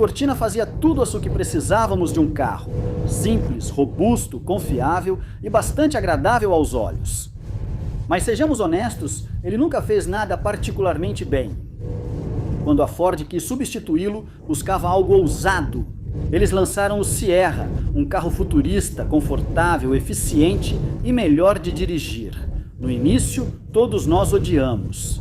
Cortina fazia tudo o que precisávamos de um carro. Simples, robusto, confiável e bastante agradável aos olhos. Mas sejamos honestos, ele nunca fez nada particularmente bem. Quando a Ford quis substituí-lo, buscava algo ousado. Eles lançaram o Sierra, um carro futurista, confortável, eficiente e melhor de dirigir. No início, todos nós odiamos.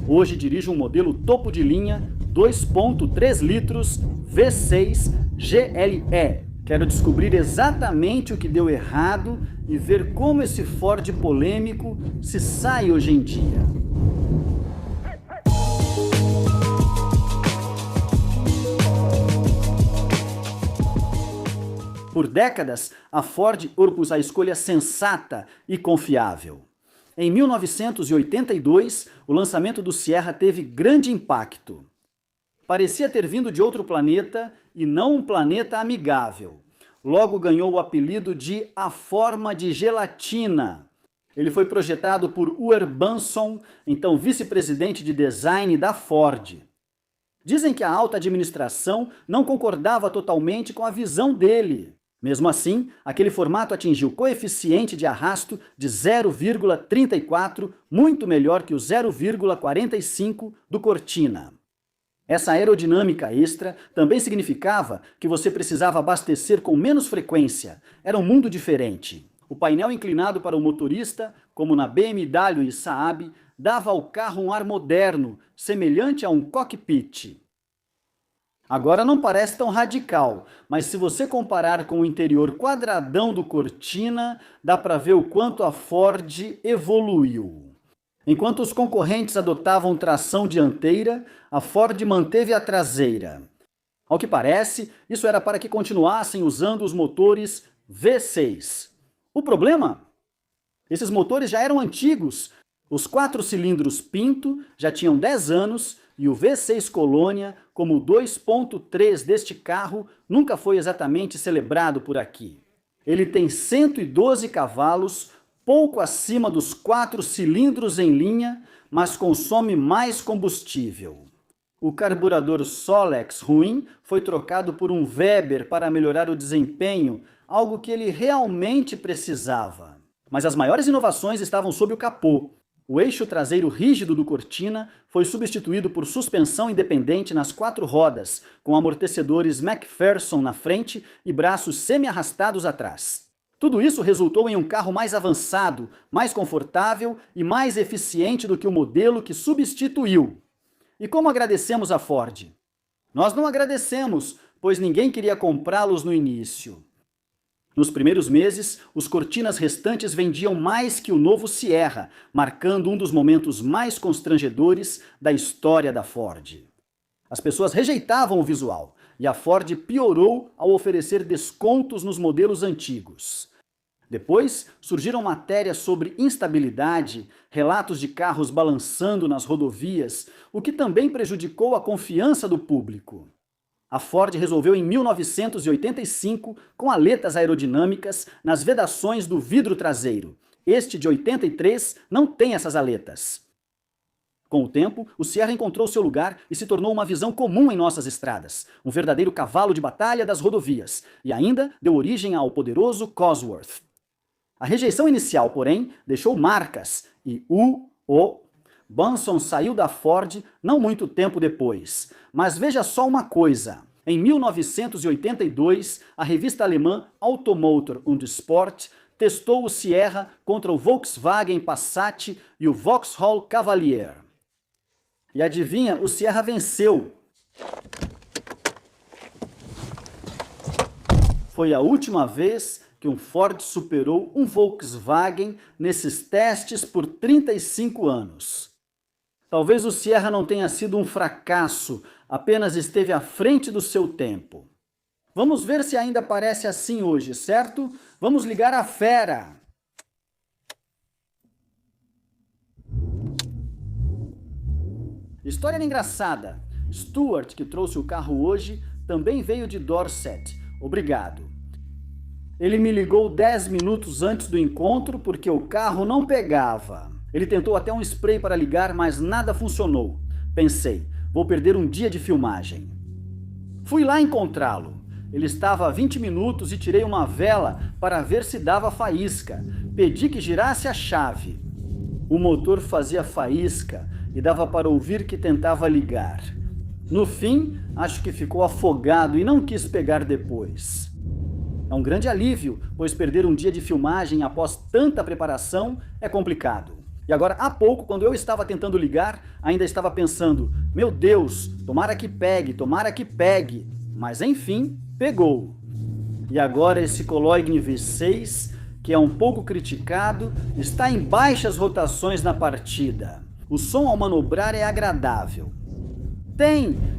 Hoje dirijo um modelo topo de linha, 2.3 litros, V6 GLE. Quero descobrir exatamente o que deu errado e ver como esse Ford polêmico se sai hoje em dia. Por décadas, a Ford propôs a escolha sensata e confiável. Em 1982, o lançamento do Sierra teve grande impacto. Parecia ter vindo de outro planeta e não um planeta amigável. Logo ganhou o apelido de A Forma de Gelatina. Ele foi projetado por Uwe Benson, então vice-presidente de design da Ford. Dizem que a alta administração não concordava totalmente com a visão dele. Mesmo assim, aquele formato atingiu coeficiente de arrasto de 0,34, muito melhor que o 0,45 do Cortina. Essa aerodinâmica extra também significava que você precisava abastecer com menos frequência. Era um mundo diferente. O painel inclinado para o motorista, como na BMW e Saab, dava ao carro um ar moderno, semelhante a um cockpit. Agora não parece tão radical, mas se você comparar com o interior quadradão do Cortina, dá para ver o quanto a Ford evoluiu. Enquanto os concorrentes adotavam tração dianteira, a Ford manteve a traseira. Ao que parece, isso era para que continuassem usando os motores V6. O problema? Esses motores já eram antigos. Os 4 cilindros Pinto já tinham 10 anos e o V6 Colônia, como o 2.3 deste carro, nunca foi exatamente celebrado por aqui. Ele tem 112 cavalos, pouco acima dos 4 cilindros em linha, mas consome mais combustível. O carburador Solex ruim foi trocado por um Weber para melhorar o desempenho, algo que ele realmente precisava. Mas as maiores inovações estavam sob o capô. O eixo traseiro rígido do Cortina foi substituído por suspensão independente nas 4 rodas, com amortecedores McPherson na frente e braços semi-arrastados atrás. Tudo isso resultou em um carro mais avançado, mais confortável e mais eficiente do que o modelo que substituiu. E como agradecemos a Ford? Nós não agradecemos, pois ninguém queria comprá-los no início. Nos primeiros meses, os Cortinas restantes vendiam mais que o novo Sierra, marcando um dos momentos mais constrangedores da história da Ford. As pessoas rejeitavam o visual, e a Ford piorou ao oferecer descontos nos modelos antigos. Depois, surgiram matérias sobre instabilidade, relatos de carros balançando nas rodovias, o que também prejudicou a confiança do público. A Ford resolveu em 1985 com aletas aerodinâmicas nas vedações do vidro traseiro. Este de 83 não tem essas aletas. Com o tempo, o Sierra encontrou seu lugar e se tornou uma visão comum em nossas estradas, um verdadeiro cavalo de batalha das rodovias, e ainda deu origem ao poderoso Cosworth. A rejeição inicial, porém, deixou marcas e Benson saiu da Ford não muito tempo depois. Mas veja só uma coisa. Em 1982, a revista alemã Automotor und Sport testou o Sierra contra o Volkswagen Passat e o Vauxhall Cavalier. E adivinha, o Sierra venceu. Foi a última vez que um Ford superou um Volkswagen nesses testes por 35 anos. Talvez o Sierra não tenha sido um fracasso, apenas esteve à frente do seu tempo. Vamos ver se ainda parece assim hoje, certo? Vamos ligar a fera! História engraçada. Stuart, que trouxe o carro hoje, também veio de Dorset. Obrigado. Ele me ligou 10 minutos antes do encontro porque o carro não pegava. Ele tentou até um spray para ligar, mas nada funcionou. Pensei, vou perder um dia de filmagem. Fui lá encontrá-lo. Ele estava há 20 minutos e tirei uma vela para ver se dava faísca. Pedi que girasse a chave. O motor fazia faísca e dava para ouvir que tentava ligar. No fim, acho que ficou afogado e não quis pegar depois. É um grande alívio, pois perder um dia de filmagem após tanta preparação é complicado. E agora, há pouco, quando eu estava tentando ligar, ainda estava pensando, meu Deus, tomara que pegue. Mas enfim, pegou. E agora esse Cologne V6, que é um pouco criticado, está em baixas rotações na partida. O som ao manobrar é agradável.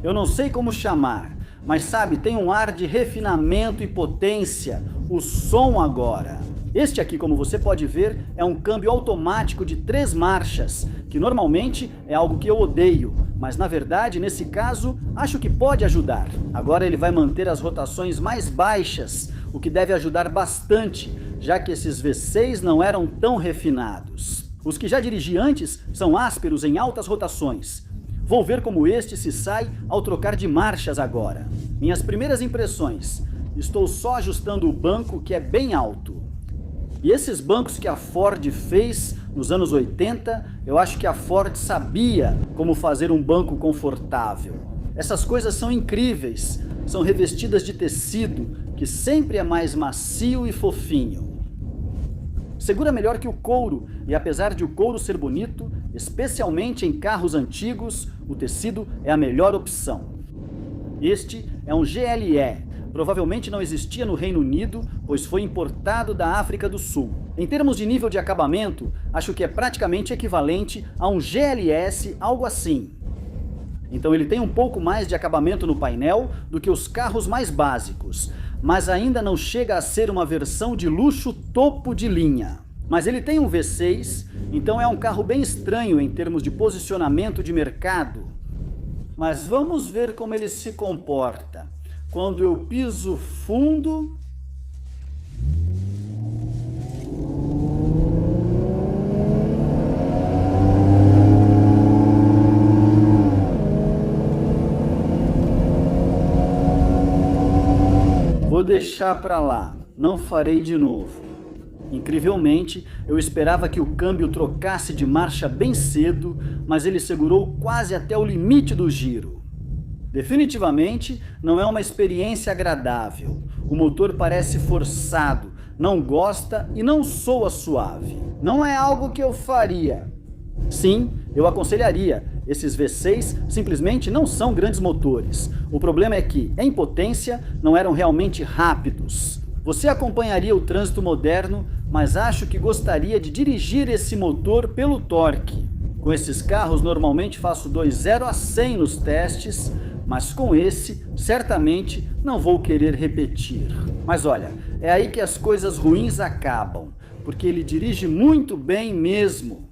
Eu não sei como chamar, mas sabe, tem um ar de refinamento e potência, o som agora. Este aqui, como você pode ver, é um câmbio automático de 3 marchas, que normalmente é algo que eu odeio, mas na verdade, nesse caso, acho que pode ajudar. Agora ele vai manter as rotações mais baixas, o que deve ajudar bastante, já que esses V6 não eram tão refinados. Os que já dirigi antes são ásperos em altas rotações. Vou ver como este se sai ao trocar de marchas agora. Minhas primeiras impressões. Estou só ajustando o banco, que é bem alto. E esses bancos que a Ford fez nos anos 80, eu acho que a Ford sabia como fazer um banco confortável. Essas coisas são incríveis. São revestidas de tecido, que sempre é mais macio e fofinho. Segura melhor que o couro, e apesar de o couro ser bonito, especialmente em carros antigos, o tecido é a melhor opção. Este é um GLE, provavelmente não existia no Reino Unido, pois foi importado da África do Sul. Em termos de nível de acabamento, acho que é praticamente equivalente a um GLS, algo assim. Então ele tem um pouco mais de acabamento no painel do que os carros mais básicos, mas ainda não chega a ser uma versão de luxo topo de linha. Mas ele tem um V6, então é um carro bem estranho em termos de posicionamento de mercado. Mas vamos ver como ele se comporta. Quando eu piso fundo... Vou deixar para lá, não farei de novo. Incrivelmente, eu esperava que o câmbio trocasse de marcha bem cedo, mas ele segurou quase até o limite do giro. Definitivamente, não é uma experiência agradável. O motor parece forçado, não gosta e não soa suave. Não é algo que eu faria. Sim, eu aconselharia. Esses V6 simplesmente não são grandes motores. O problema é que, em potência, não eram realmente rápidos. Você acompanharia o trânsito moderno, mas acho que gostaria de dirigir esse motor pelo torque. Com esses carros, normalmente faço 0 a 100 nos testes, mas com esse, certamente, não vou querer repetir. Mas olha, é aí que as coisas ruins acabam, porque ele dirige muito bem mesmo.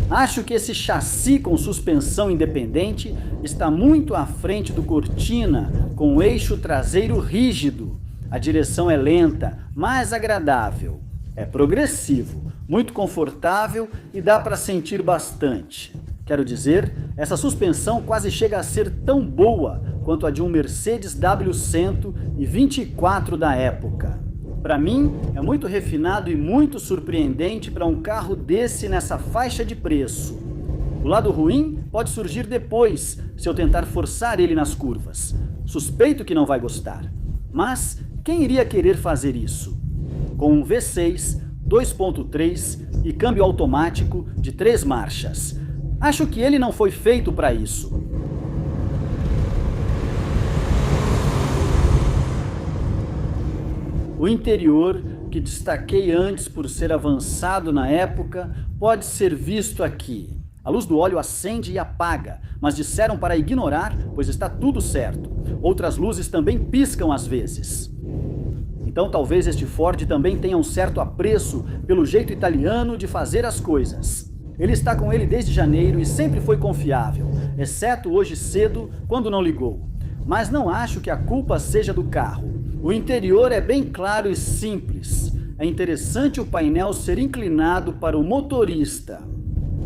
Acho que esse chassi com suspensão independente está muito à frente do Cortina, com o eixo traseiro rígido. A direção é lenta, mas agradável. É progressivo, muito confortável e dá para sentir bastante. Quero dizer, essa suspensão quase chega a ser tão boa quanto a de um Mercedes W124 da época. Para mim, é muito refinado e muito surpreendente para um carro desse nessa faixa de preço. O lado ruim pode surgir depois, se eu tentar forçar ele nas curvas. Suspeito que não vai gostar. Mas quem iria querer fazer isso? Com um V6, 2.3 e câmbio automático de 3 marchas. Acho que ele não foi feito para isso. O interior, que destaquei antes por ser avançado na época, pode ser visto aqui. A luz do óleo acende e apaga, mas disseram para ignorar, pois está tudo certo. Outras luzes também piscam às vezes. Então talvez este Ford também tenha um certo apreço pelo jeito italiano de fazer as coisas. Ele está com ele desde janeiro e sempre foi confiável, exceto hoje cedo, quando não ligou. Mas não acho que a culpa seja do carro. O interior é bem claro e simples. É interessante o painel ser inclinado para o motorista.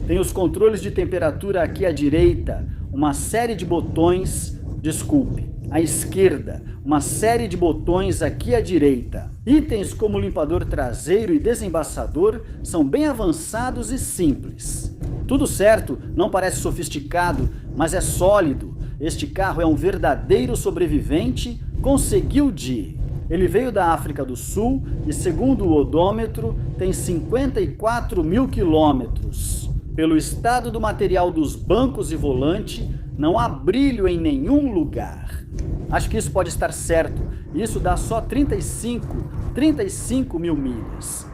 Tem os controles de temperatura aqui à direita, uma série de botões, desculpe, à esquerda, uma série de botões aqui à direita. Itens como limpador traseiro e desembaçador são bem avançados e simples. Tudo certo, não parece sofisticado, mas é sólido. Este carro é um verdadeiro sobrevivente, conseguiu de... Ele veio da África do Sul e, segundo o odômetro, tem 54 mil quilômetros. Pelo estado do material dos bancos e volante, não há brilho em nenhum lugar. Acho que isso pode estar certo. Isso dá só 35 mil milhas.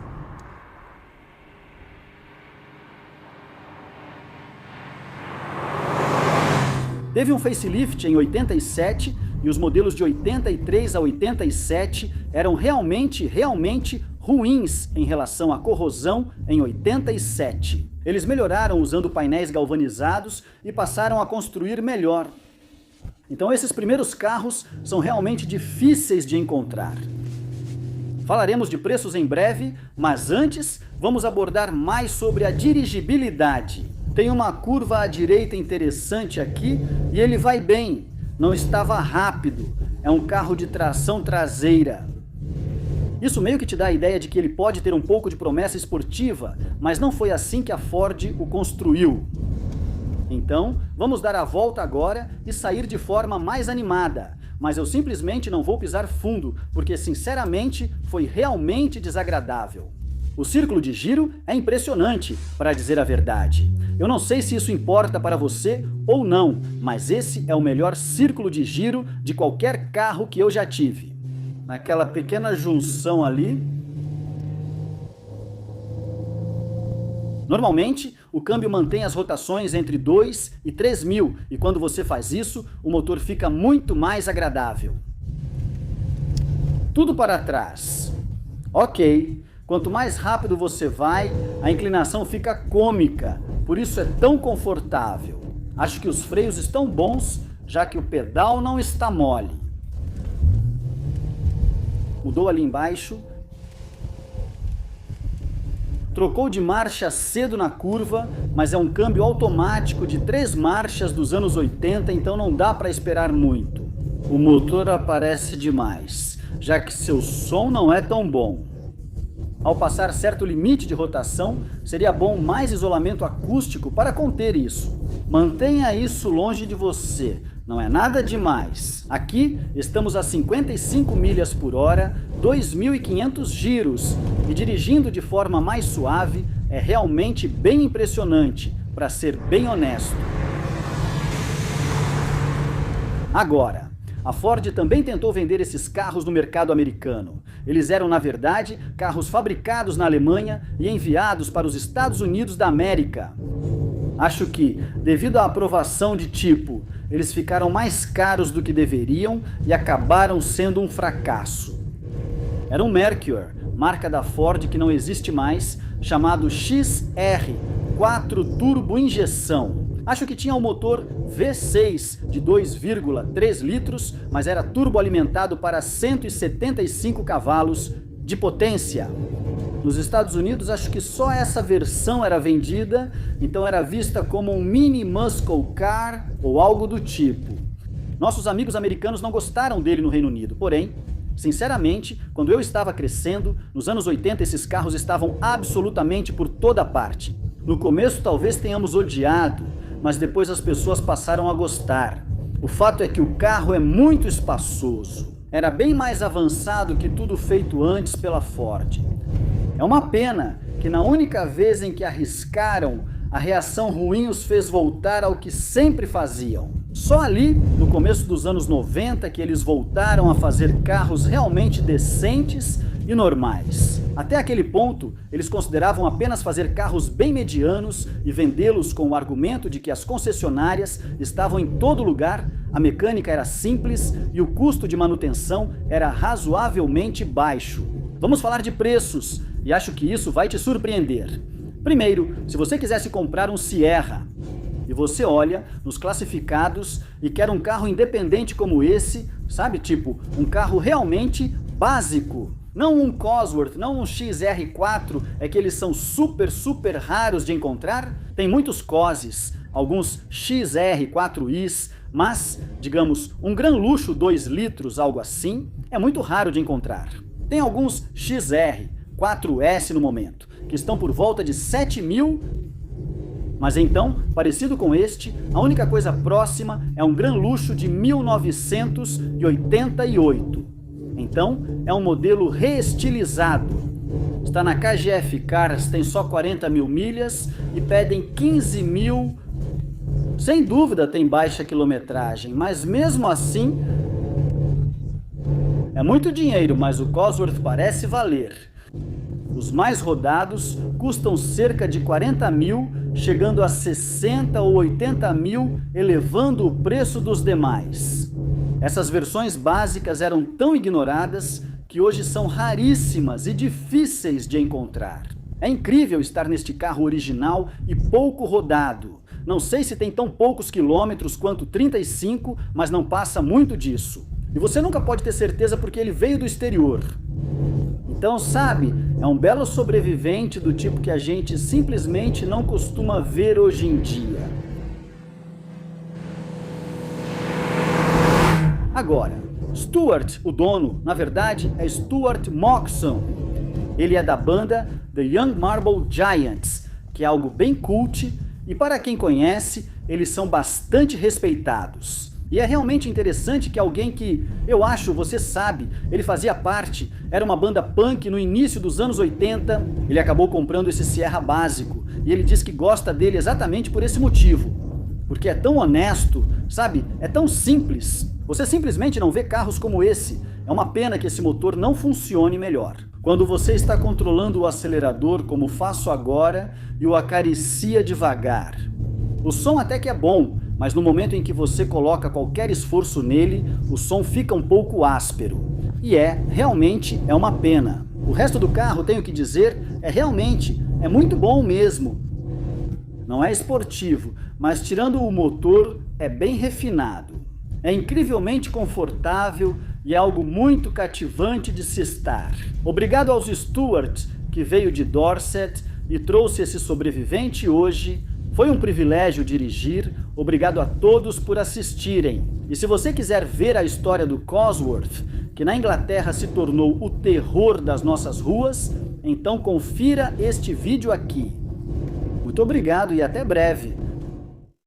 Teve um facelift em 87 e os modelos de 83 a 87 eram realmente ruins em relação à corrosão em 87. Eles melhoraram usando painéis galvanizados e passaram a construir melhor. Então esses primeiros carros são realmente difíceis de encontrar. Falaremos de preços em breve, mas antes vamos abordar mais sobre a dirigibilidade. Tem uma curva à direita interessante aqui e ele vai bem. Não estava rápido. É um carro de tração traseira. Isso meio que te dá a ideia de que ele pode ter um pouco de promessa esportiva, mas não foi assim que a Ford o construiu. Então, vamos dar a volta agora e sair de forma mais animada. Mas eu simplesmente não vou pisar fundo, porque sinceramente foi realmente desagradável. O círculo de giro é impressionante, para dizer a verdade. Eu não sei se isso importa para você ou não, mas esse é o melhor círculo de giro de qualquer carro que eu já tive. Naquela pequena junção ali. Normalmente, o câmbio mantém as rotações entre 2 e 3 mil, e quando você faz isso, o motor fica muito mais agradável. Tudo para trás. Ok. Quanto mais rápido você vai, a inclinação fica cômica, por isso é tão confortável. Acho que os freios estão bons, já que o pedal não está mole. Mudou ali embaixo. Trocou de marcha cedo na curva, mas é um câmbio automático de 3 marchas dos anos 80, então não dá para esperar muito. O motor aparece demais, já que seu som não é tão bom. Ao passar certo limite de rotação, seria bom mais isolamento acústico para conter isso. Mantenha isso longe de você, não é nada demais. Aqui estamos a 55 milhas por hora, 2.500 giros, e dirigindo de forma mais suave é realmente bem impressionante, para ser bem honesto. Agora, a Ford também tentou vender esses carros no mercado americano. Eles eram, na verdade, carros fabricados na Alemanha e enviados para os Estados Unidos da América. Acho que, devido à aprovação de tipo, eles ficaram mais caros do que deveriam e acabaram sendo um fracasso. Era um Mercury, marca da Ford que não existe mais, chamado XR 4 Turbo Injeção. Acho que tinha um motor V6 de 2,3 litros, mas era turboalimentado para 175 cavalos de potência. Nos Estados Unidos, acho que só essa versão era vendida, então era vista como um mini muscle car ou algo do tipo. Nossos amigos americanos não gostaram dele no Reino Unido, porém, sinceramente, quando eu estava crescendo, nos anos 80 esses carros estavam absolutamente por toda parte. No começo talvez tenhamos odiado, mas depois as pessoas passaram a gostar. O fato é que o carro é muito espaçoso. Era bem mais avançado que tudo feito antes pela Ford. É uma pena que na única vez em que arriscaram, a reação ruim os fez voltar ao que sempre faziam. Só ali, no começo dos anos 90, que eles voltaram a fazer carros realmente decentes e normais. Até aquele ponto, eles consideravam apenas fazer carros bem medianos e vendê-los com o argumento de que as concessionárias estavam em todo lugar, a mecânica era simples e o custo de manutenção era razoavelmente baixo. Vamos falar de preços, e acho que isso vai te surpreender. Primeiro, se você quisesse comprar um Sierra, e você olha nos classificados e quer um carro independente como esse, sabe, tipo, um carro realmente básico. Não um Cosworth, não um XR4, é que eles são super raros de encontrar. Tem muitos Coses, alguns XR4Is, mas, digamos, um Gran Luxo 2 litros, algo assim, é muito raro de encontrar. Tem alguns XR 4S no momento, que estão por volta de 7.000, mas então, parecido com este, a única coisa próxima é um Gran Luxo de 1988. Então, é um modelo reestilizado. Está na KGF Cars, tem só 40.000 milhas e pedem 15.000. Sem dúvida tem baixa quilometragem, mas mesmo assim é muito dinheiro, mas o Cosworth parece valer. Os mais rodados custam cerca de 40.000, chegando a 60 ou 80.000, elevando o preço dos demais. Essas versões básicas eram tão ignoradas que hoje são raríssimas e difíceis de encontrar. É incrível estar neste carro original e pouco rodado. Não sei se tem tão poucos quilômetros quanto 35, mas não passa muito disso. E você nunca pode ter certeza porque ele veio do exterior. Então, sabe, é um belo sobrevivente do tipo que a gente simplesmente não costuma ver hoje em dia. Agora, Stuart, o dono, na verdade é Stuart Moxon. Ele é da banda The Young Marble Giants, que é algo bem cult, e para quem conhece, eles são bastante respeitados. E é realmente interessante que alguém que, eu acho, você sabe, ele fazia parte, era uma banda punk no início dos anos 80, ele acabou comprando esse Sierra básico, e ele diz que gosta dele exatamente por esse motivo. Porque é tão honesto, sabe? É tão simples. Você simplesmente não vê carros como esse. É uma pena que esse motor não funcione melhor. Quando você está controlando o acelerador, como faço agora, e o acaricia devagar. O som até que é bom, mas no momento em que você coloca qualquer esforço nele, o som fica um pouco áspero. E realmente é uma pena. O resto do carro, tenho que dizer, é muito bom mesmo. Não é esportivo, mas tirando o motor, é bem refinado. É incrivelmente confortável e é algo muito cativante de se estar. Obrigado aos Stuart, que veio de Dorset e trouxe esse sobrevivente hoje. Foi um privilégio dirigir. Obrigado a todos por assistirem. E se você quiser ver a história do Cosworth, que na Inglaterra se tornou o terror das nossas ruas, então confira este vídeo aqui. Muito obrigado e até breve.